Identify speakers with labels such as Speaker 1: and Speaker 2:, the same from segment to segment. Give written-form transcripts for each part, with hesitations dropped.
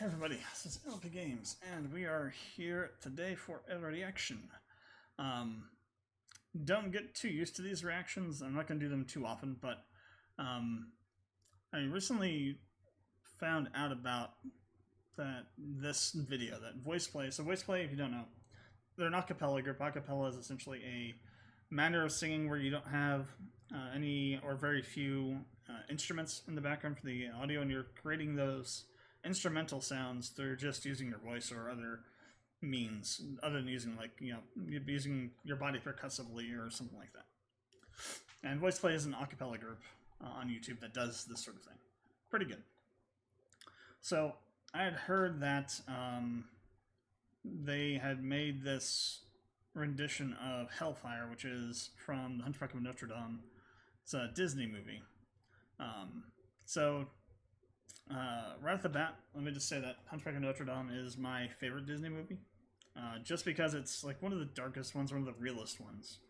Speaker 1: Hey everybody, this is LP Games, and we are here today for a reaction. Don't get too used to these reactions. I'm not going to do them too often, but I recently found out about this video, that Voiceplay. So Voiceplay, if you don't know, they're an a cappella group. A cappella is essentially a manner of singing where you don't have any or very few instruments in the background for the audio, and you're creating those instrumental sounds. They're just using your voice or other means, other than using, like, using your body percussively or something like that. And Voiceplay is an a cappella group on YouTube that does this sort of thing. Pretty good. So I had heard that they had made this rendition of Hellfire, which is from the Hunchback of Notre Dame. It's a Disney movie. Right off the bat, let me just say that Hunchback of Notre Dame is my favorite Disney movie, just because it's like one of the darkest ones, one of the realest ones.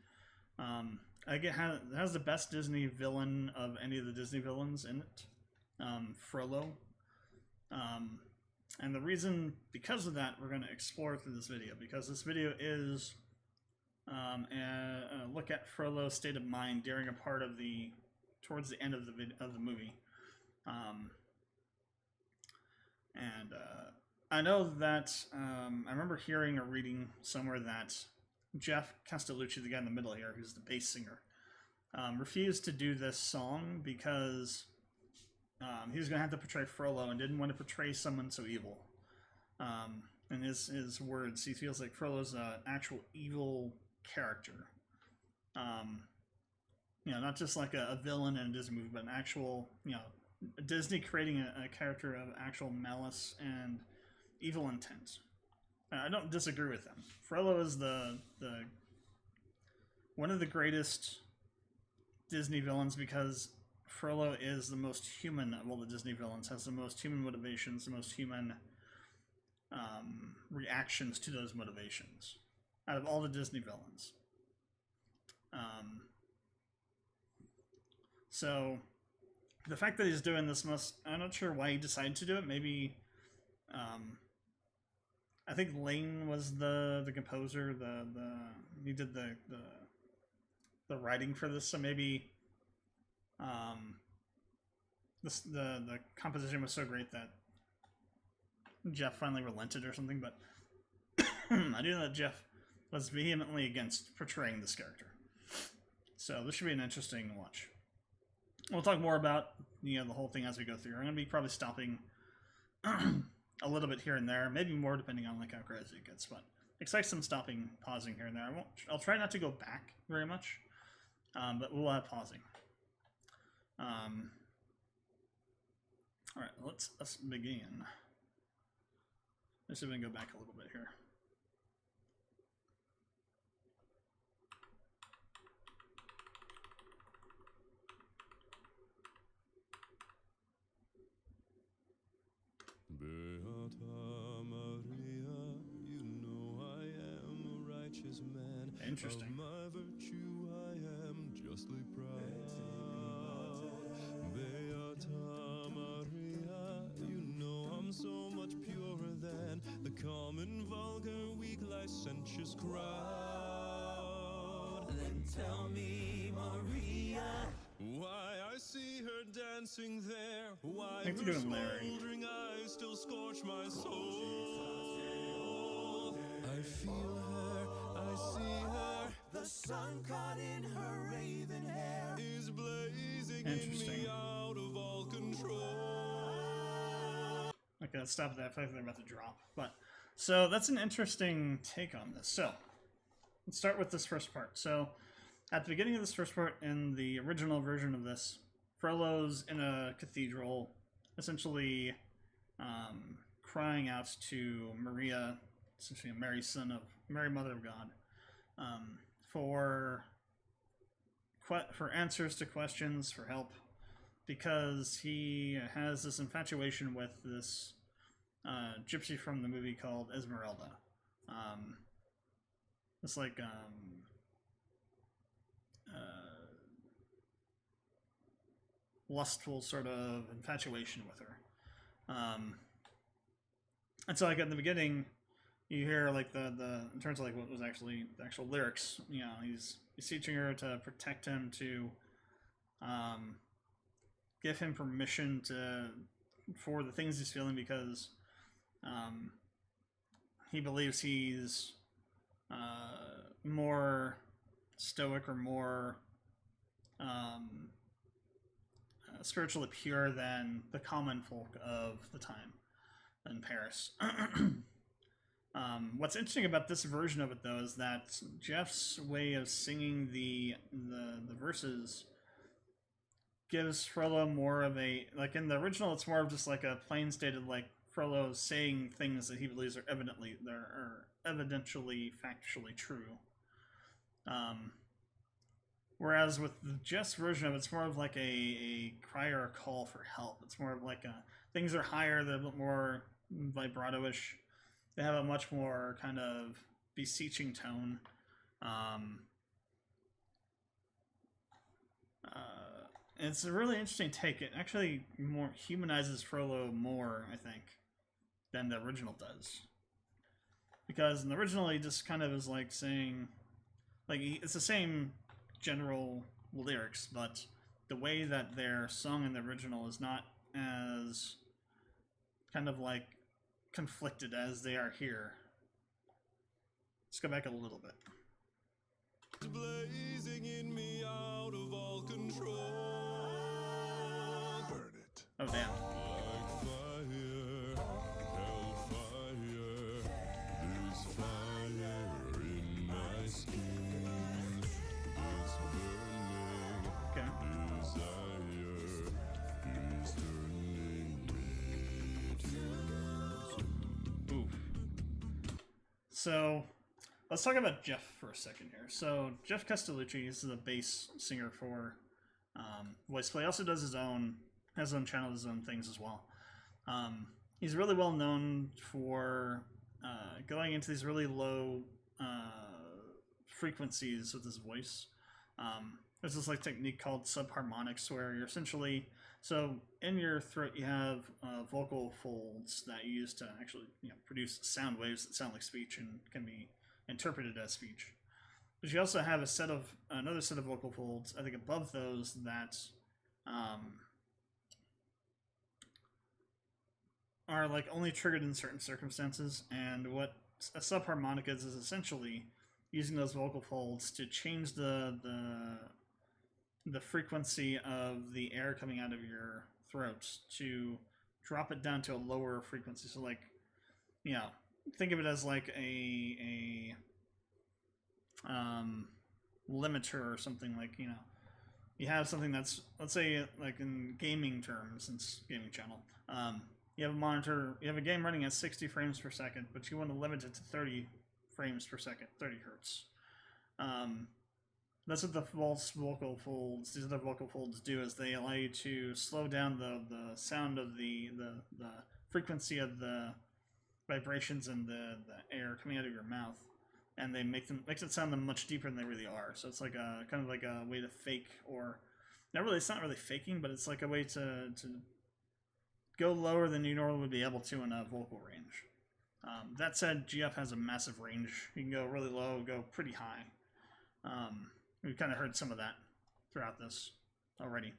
Speaker 1: It has the best Disney villain of any of the Disney villains in it, Frollo. And the reason, because of that, we're going to explore through this video, because this video is a look at Frollo's state of mind during a part of towards the end of the movie. I know that I remember hearing or reading somewhere that Jeff Castellucci, the guy in the middle here, who's the bass singer, refused to do this song because he was going to have to portray Frollo and didn't want to portray someone so evil. In his words, he feels like Frollo's an actual evil character. Not just like a villain in a Disney movie, but an actual, Disney creating a character of actual malice and evil intent. I don't disagree with them. Frollo is one of the greatest Disney villains, because Frollo is the most human of all the Disney villains, has the most human motivations, the most human reactions to those motivations out of all the Disney villains. So the fact that he's doing this I'm not sure why he decided to do it. Maybe, I think Lane was the composer, he did the writing for this, so maybe, the composition was so great that Jeff finally relented or something, but I do know that Jeff was vehemently against portraying this character. So this should be an interesting watch. We'll talk more about the whole thing as we go through. I'm going to be probably stopping a little bit here and there, maybe more depending on how crazy it gets, but expect some stopping, pausing here and there. I'll try not to go back very much, but we'll have pausing. Alright, let's begin. Let's see if we can go back a little bit here.
Speaker 2: Beata Maria, you know I am a righteous man.
Speaker 1: Interesting.
Speaker 2: Of my virtue I am justly proud. Beata Maria, you know I'm so much purer than the common, vulgar, weak, licentious crowd. Then tell me, Maria, why I see her dancing there, why her smoldering eyes still scorch my soul. I feel her, I see her, the sun caught in her raven hair is blazing in me out of all control.
Speaker 1: Okay, let's stop that. I feel like they're about to drop. So that's an interesting take on this. So let's start with this first part. So at the beginning of this first part, in the original version of this, Frollo's in a cathedral, essentially crying out to Maria, essentially Mary Mother of God, for answers to questions, for help, because he has this infatuation with this gypsy from the movie called Esmeralda. It's like lustful sort of infatuation with her. And so like at the beginning, you hear like the in terms of like what was actually the actual lyrics. You know, he's teaching her to protect him, to um, give him permission to for the things he's feeling, because um, he believes he's more stoic or more um, spiritually pure than the common folk of the time in Paris. What's interesting about this version of it, though, is that Jeff's way of singing the verses gives Frollo more of a, like in the original, it's more of just like a plain stated, like Frollo saying things that he believes are evidentially factually true. Whereas with the Jeff's version of it, it's more of like a cry or a call for help. It's more of like things are higher, they're a bit more vibrato-ish. They have a much more kind of beseeching tone. It's a really interesting take. It actually more humanizes Frollo more, I think, than the original does. Because in the original, he just kind of is like saying, like it's the same general lyrics, but the way that they're sung in the original is not as kind of like conflicted as they are here. Let's go back a little bit.
Speaker 2: Blazing in me out of all control. Burn it.
Speaker 1: Oh, damn.
Speaker 2: Like fire, hellfire. There's fire in my skin. This burning
Speaker 1: Okay.
Speaker 2: desire is turning me to
Speaker 1: Oof. So let's talk about Jeff for a second here. So Jeff Castellucci is the bass singer for Voiceplay. Also does has his own channel, his own things as well. He's really well known for going into these really low frequencies with his voice. There's this like technique called subharmonics, where you're essentially, so in your throat you have vocal folds that you use to actually produce sound waves that sound like speech and can be interpreted as speech. But you also have another set of vocal folds, I think above those, that are like only triggered in certain circumstances. And what a subharmonic is essentially using those vocal folds to change the frequency of the air coming out of your throat, to drop it down to a lower frequency. So like, think of it as like a limiter or something. Like, you have something that's, let's say like in gaming terms, since gaming channel, you have a monitor, you have a game running at 60 frames per second, but you want to limit it to 30 frames per second, 30 hertz. That's what the false vocal folds, these other vocal folds do, is they allow you to slow down the sound of the frequency of the vibrations and the air coming out of your mouth, and they makes it sound much deeper than they really are. So it's like a kind of like a way to fake, or not really, it's not really faking, but it's like a way to go lower than you normally would be able to in a vocal range. That said, GF has a massive range. You can go really low, go pretty high. We've kind of heard some of that throughout this already.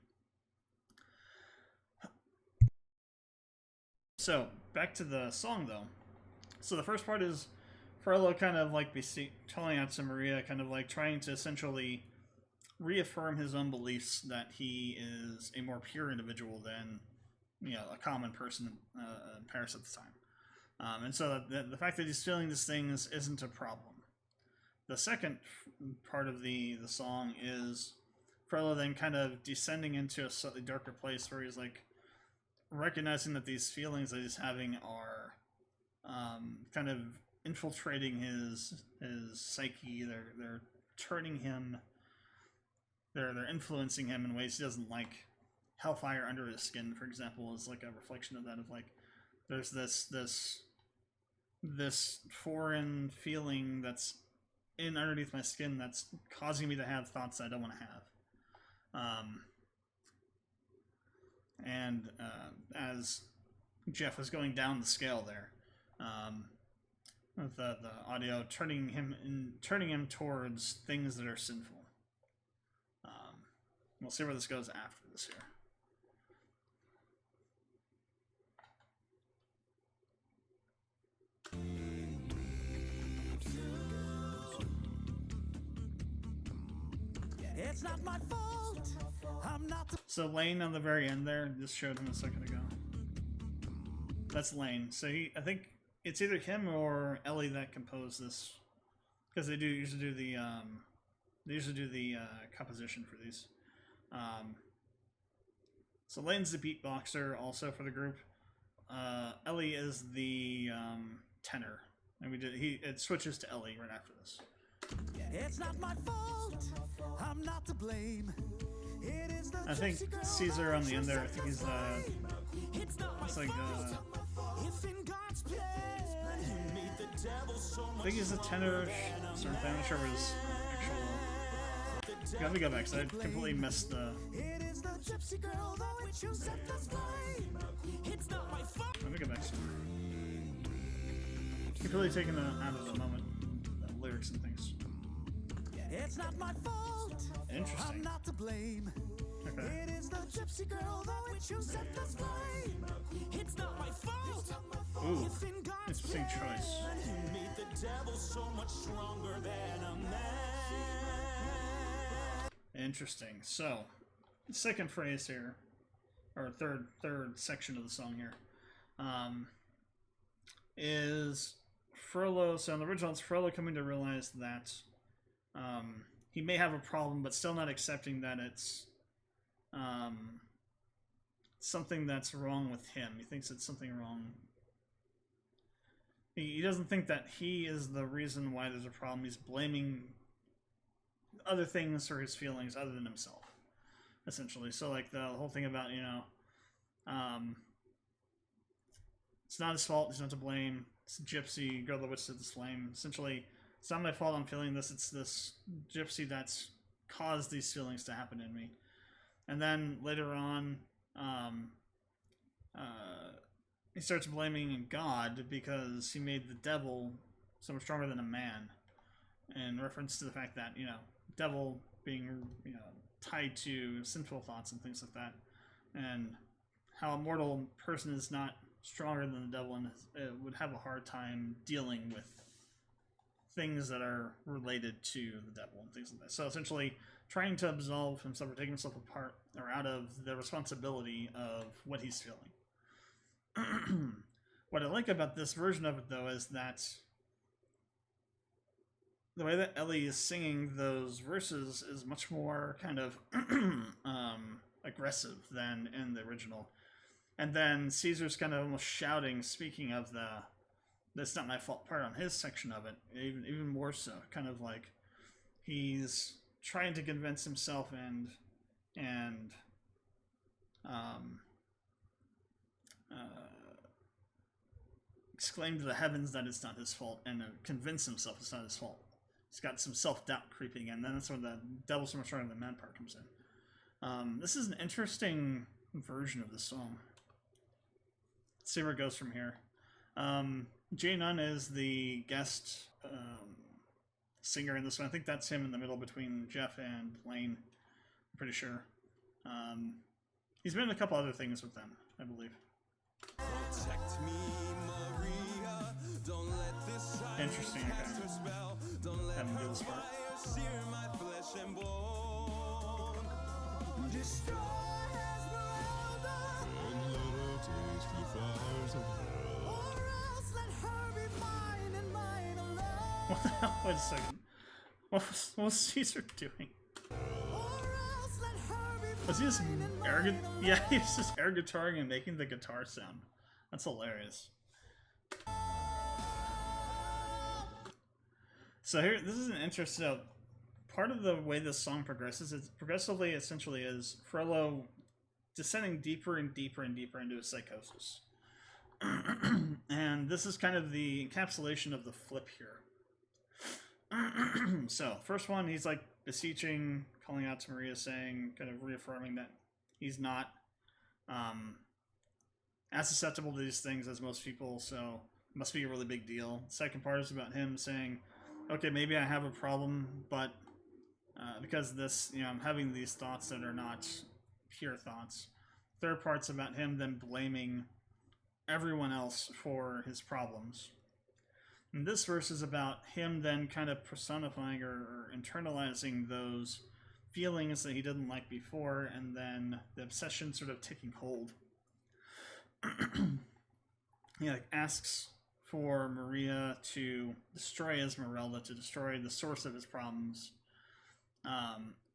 Speaker 1: So, back to the song, though. So the first part is Frollo kind of like telling out to Maria, kind of like trying to essentially reaffirm his own beliefs that he is a more pure individual than a common person in Paris at the time. And so the fact that he's feeling these things isn't a problem. The second part of the song is Frollo then kind of descending into a slightly darker place, where he's like recognizing that these feelings that he's having are kind of infiltrating his psyche. They're turning him. They're influencing him in ways he doesn't like. Hellfire under his skin, for example, is like a reflection of that. Of like, there's this foreign feeling that's in underneath my skin that's causing me to have thoughts I don't want to have. And as Jeff was going down the scale there, with the audio turning him towards things that are sinful. We'll see where this goes after this here.
Speaker 2: It's not my fault. I'm not the
Speaker 1: So Lane on the very end there, just showed him a second ago. That's Lane. So I think it's either him or Ellie that composed this, because they usually do the composition for these. So Lane's the beatboxer also for the group. Ellie is the tenor, and it switches to Ellie right after this.
Speaker 2: It's not my fault. I'm not to blame. It is the
Speaker 1: I think Caesar on the end there. I think he's it's like
Speaker 2: if in God's plan, he made the devil so
Speaker 1: I
Speaker 2: much
Speaker 1: think he's a tenor sort of thing. I'm not sure what his actual. Gotta go back, so I completely missed the.
Speaker 2: It is the gypsy girl, though it you set the flame. It's not my fault.
Speaker 1: Let me go back somewhere. Completely taken out of the moment, the lyrics and things.
Speaker 2: It's not my fault.
Speaker 1: Interesting.
Speaker 2: I'm not to blame.
Speaker 1: Okay.
Speaker 2: It is the gypsy girl, though it you set the flame. It's not my fault.
Speaker 1: Ooh,
Speaker 2: If in God's
Speaker 1: interesting
Speaker 2: plan,
Speaker 1: choice.
Speaker 2: he made the devil so much stronger than a man.
Speaker 1: Interesting. So, the second phrase here, or third section of the song here, is Frollo. So in the original, it's Frollo coming to realize that he may have a problem, but still not accepting that it's something that's wrong with him. He thinks it's something wrong. He doesn't think that he is the reason why there's a problem. He's blaming other things for his feelings other than himself, essentially. So like the whole thing about, it's not his fault, he's not to blame, it's a gypsy, girl that witch to the flame. Essentially, it's not my fault I'm feeling this, it's this gypsy that's caused these feelings to happen in me. And then later on, he starts blaming God because he made the devil so much stronger than a man, in reference to the fact that, devil being, tied to sinful thoughts and things like that, and how a mortal person is not stronger than the devil and would have a hard time dealing with things that are related to the devil and things like that. So essentially, trying to absolve himself or take himself apart or out of the responsibility of what he's feeling. What I like about this version of it, though, is that the way that Ellie is singing those verses is much more kind of aggressive than in the original. And then Caesar's kind of almost shouting, speaking of "that's not my fault" part on his section of it, even more so. Kind of like he's trying to convince himself and exclaim to the heavens that it's not his fault, and convince himself it's not his fault. He's got some self-doubt creeping in, and then that's where the devil so much stronger than man part comes in. This is an interesting version of the song. Let's see where it goes from here. j.none is the guest singer in this one. I think that's him in the middle between Jeff and Lane. I'm pretty sure. He's been in a couple other things with them, I believe.
Speaker 2: Protect me, Maria. Don't let this
Speaker 1: Interesting, okay.
Speaker 2: spell. Don't let
Speaker 1: Haven't do this part.
Speaker 2: fire sear my flesh and bone. Destroy Esmeralda, and let her taste the fires of hell. Or else let her be mine and mine alone.
Speaker 1: What the hell? Wait a second. What was Caesar doing?
Speaker 2: Or else let her be
Speaker 1: Was he just
Speaker 2: mine and mine
Speaker 1: arrogant?
Speaker 2: alone.
Speaker 1: Yeah, he's just air guitaring and making the guitar sound. That's hilarious. So here, this is an interesting. So part of the way this song progresses, it's progressively, essentially, is Frollo descending deeper and deeper and deeper into his psychosis. And this is kind of the encapsulation of the flip here. So, first one, he's like beseeching, calling out to Maria, saying, kind of reaffirming that he's not as susceptible to these things as most people. So must be a really big deal. Second part is about him saying, okay, maybe I have a problem, but because of this, I'm having these thoughts that are not pure thoughts. Third part's about him then blaming everyone else for his problems. And this verse is about him then kind of personifying or internalizing those feelings that he didn't like before, and then the obsession sort of taking hold. He asks for Maria to destroy Esmeralda, to destroy the source of his problems,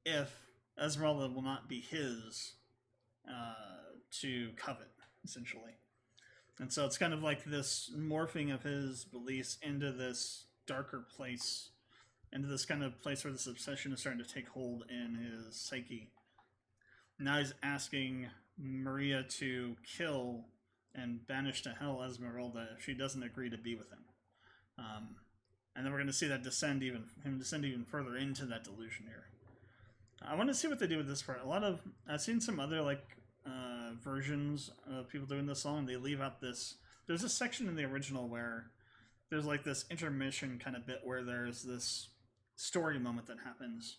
Speaker 1: if Esmeralda will not be his to covet, essentially. And so it's kind of like this morphing of his beliefs into this darker place, into this kind of place where this obsession is starting to take hold in his psyche. Now he's asking Maria to kill and banish to hell Esmeralda if she doesn't agree to be with him. And then we're going to see that descend even further into that delusion here. I want to see what they do with this part. I've seen some other versions of people doing this song. They leave out this. There's a section in the original where there's this intermission kind of bit where there's this story moment that happens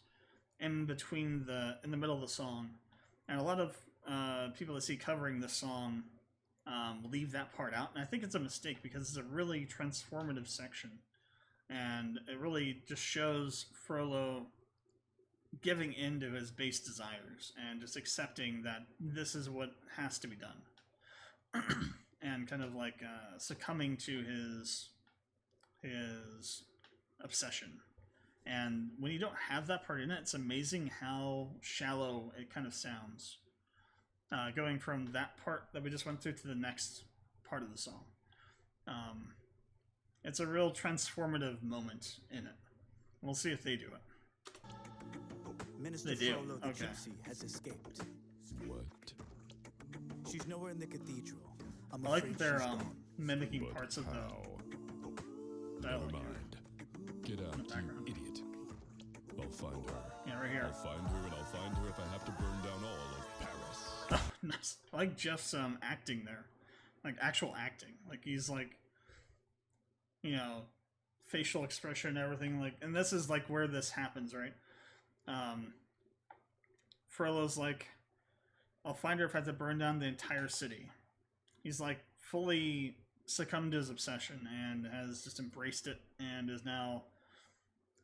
Speaker 1: in the middle of the song, and a lot of people I see covering this song leave that part out, and I think it's a mistake because it's a really transformative section, and it really just shows Frollo giving in to his base desires and just accepting that this is what has to be done, and kind of succumbing to his obsession. And when you don't have that part in it, it's amazing how shallow it kind of sounds, going from that part that we just went through to the next part of the song. It's a real transformative moment in it. We'll see if they do it.
Speaker 3: Minister
Speaker 1: They do.
Speaker 3: Frollo the
Speaker 1: Okay.
Speaker 3: Gypsy has escaped.
Speaker 2: What?
Speaker 3: She's nowhere in the cathedral. I'm
Speaker 1: I like
Speaker 3: afraid
Speaker 1: that they're
Speaker 3: she's gone.
Speaker 1: mimicking
Speaker 2: But
Speaker 1: parts of
Speaker 2: how?
Speaker 1: the
Speaker 2: Never
Speaker 1: dialogue.
Speaker 2: mind. Get out,
Speaker 1: background.
Speaker 2: you idiot. I'll find her.
Speaker 1: Yeah, right here.
Speaker 2: I'll find her, and I'll find her if I have to burn down all of Paris.
Speaker 1: Nice. I like Jeff's acting there, actual acting. He's facial expression and everything. And this is where this happens, right? Frollo's I'll find her if I have to burn down the entire city. He's fully succumbed to his obsession and has just embraced it and is now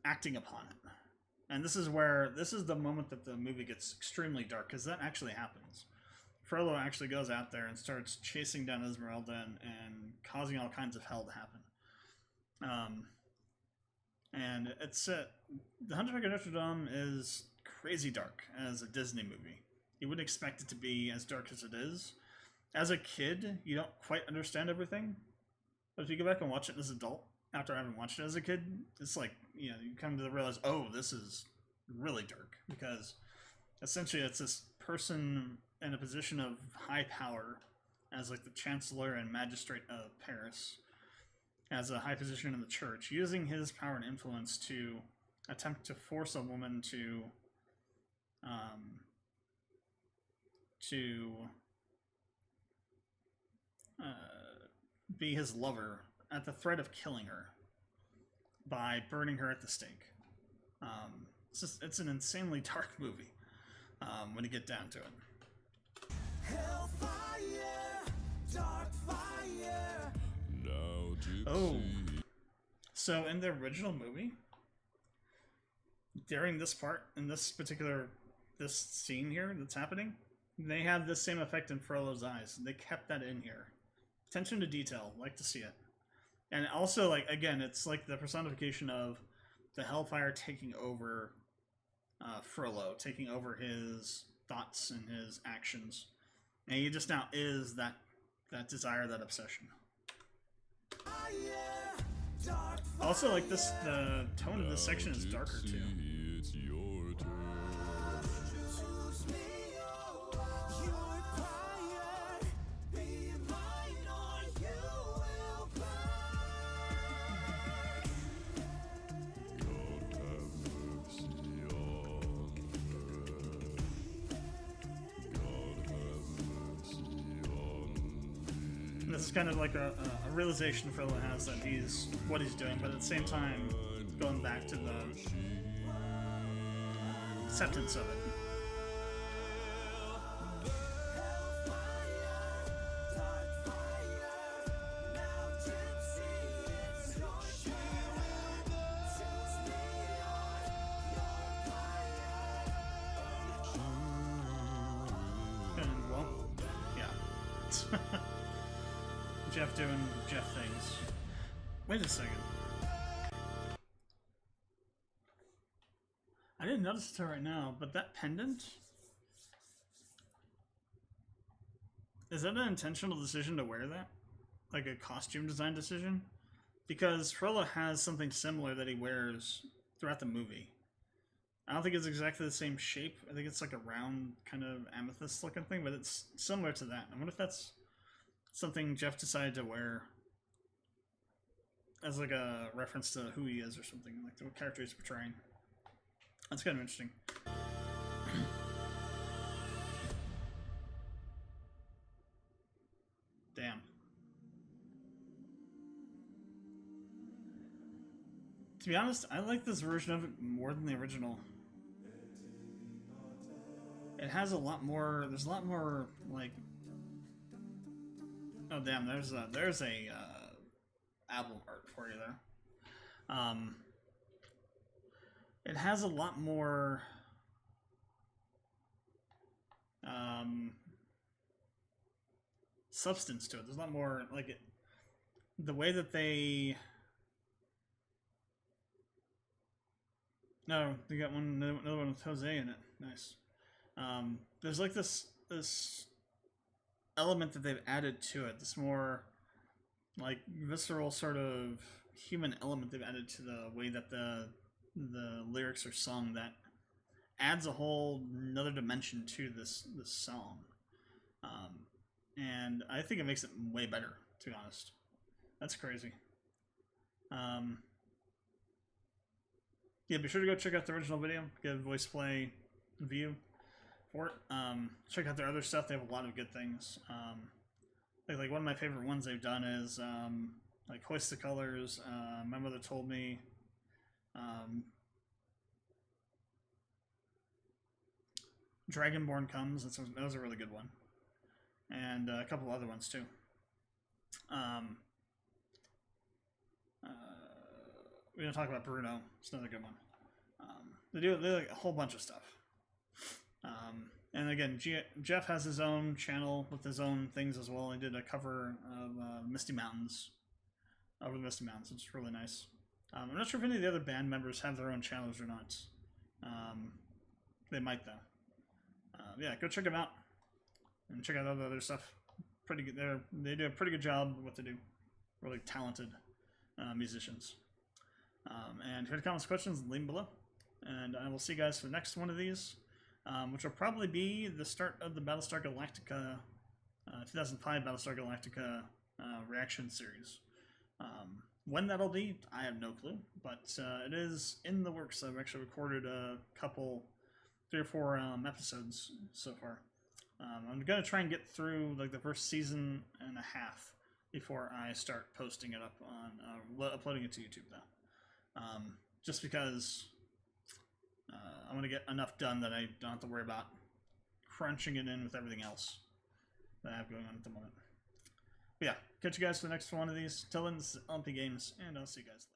Speaker 1: acting upon it. And this is the moment that the movie gets extremely dark, because that actually happens. Frollo actually goes out there and starts chasing down Esmeralda and causing all kinds of hell to happen. And it's the Hunchback of Notre Dame is crazy dark as a Disney movie. You wouldn't expect it to be as dark as it is. As a kid, you don't quite understand everything. But if you go back and watch it as an adult, after having watched it as a kid, it's you come to realize, oh, this is really dark. Because essentially it's this person in a position of high power as the chancellor and magistrate of Paris, as a high position in the church, using his power and influence to attempt to force a woman to be his lover at the threat of killing her by burning her at the stake. It's an insanely dark movie when you get down to it.
Speaker 3: Hellfire, dark fire.
Speaker 2: Now, Gypsy.
Speaker 1: Oh. So in the original movie, during this part, in this scene here that's happening, they have the same effect in Frollo's eyes. They kept that in here. Attention to detail, like to see it. And also, again, it's the personification of the Hellfire taking over Frollo, taking over his thoughts and his actions. And he just now is that desire, that obsession. Also, the tone of this section is darker too.
Speaker 2: Gypsy, it's your turn.
Speaker 1: this is kind of like a realization Frollo has that he's what he's doing, but at the same time, going back to the acceptance of it. And well, yeah. Jeff doing Jeff things. Wait a second. I didn't notice it till right now, but that pendant, is that an intentional decision to wear that? Like a costume design decision? Because Frollo has something similar that he wears throughout the movie. I don't think it's exactly the same shape. I think it's like a round kind of amethyst looking thing, but it's similar to that. I wonder if that's something Jeff decided to wear as like a reference to who he is or something, like the character he's portraying. That's kind of interesting. Damn. To be honest, I like this version of it more than the original. It has a lot more. There's a lot more like. Oh damn! There's a album art for you there. It has a lot more. Substance to it. There's a lot more like it. The way that they. No, they got another one with Jose in it. Nice. There's like this element that they've added to it. This more like visceral sort of human element they've added to the way that the lyrics are sung that adds a whole another dimension to this song. And I think it makes it way better, to be honest. That's crazy. Yeah, be sure to go check out the original video. Get a Voiceplay view for it. Check out their other stuff. They have a lot of good things. Like one of my favorite ones they've done is like Hoist the Colors. My Mother Told Me. Dragonborn Comes. That was a really good one. And a couple other ones too. We're gonna talk about Bruno. It's another good one. They like a whole bunch of stuff. And again, Jeff has his own channel with his own things as well. He did a cover of Misty Mountains, Over the Misty Mountains, which is really nice. I'm not sure if any of the other band members have their own channels or not. They might though. Yeah, go check them out and check out all the other stuff. Pretty good. They do a pretty good job of what they do. Really talented musicians. And if you have comments, questions, leave them below. And I will see you guys for the next one of these, which will probably be the start of the Battlestar Galactica 2005 Battlestar Galactica reaction series. When that'll be, I have no clue, but it is in the works. I've actually recorded a couple, 3 or 4 episodes so far. I'm gonna try and get through like the first season and a half before I start posting it up on uploading it to YouTube though. Just because I want to get enough done that I don't have to worry about crunching it in with everything else that I have going on at the moment. But yeah, catch you guys for the next one of these. Till then, this is LMP Games, and I'll see you guys later.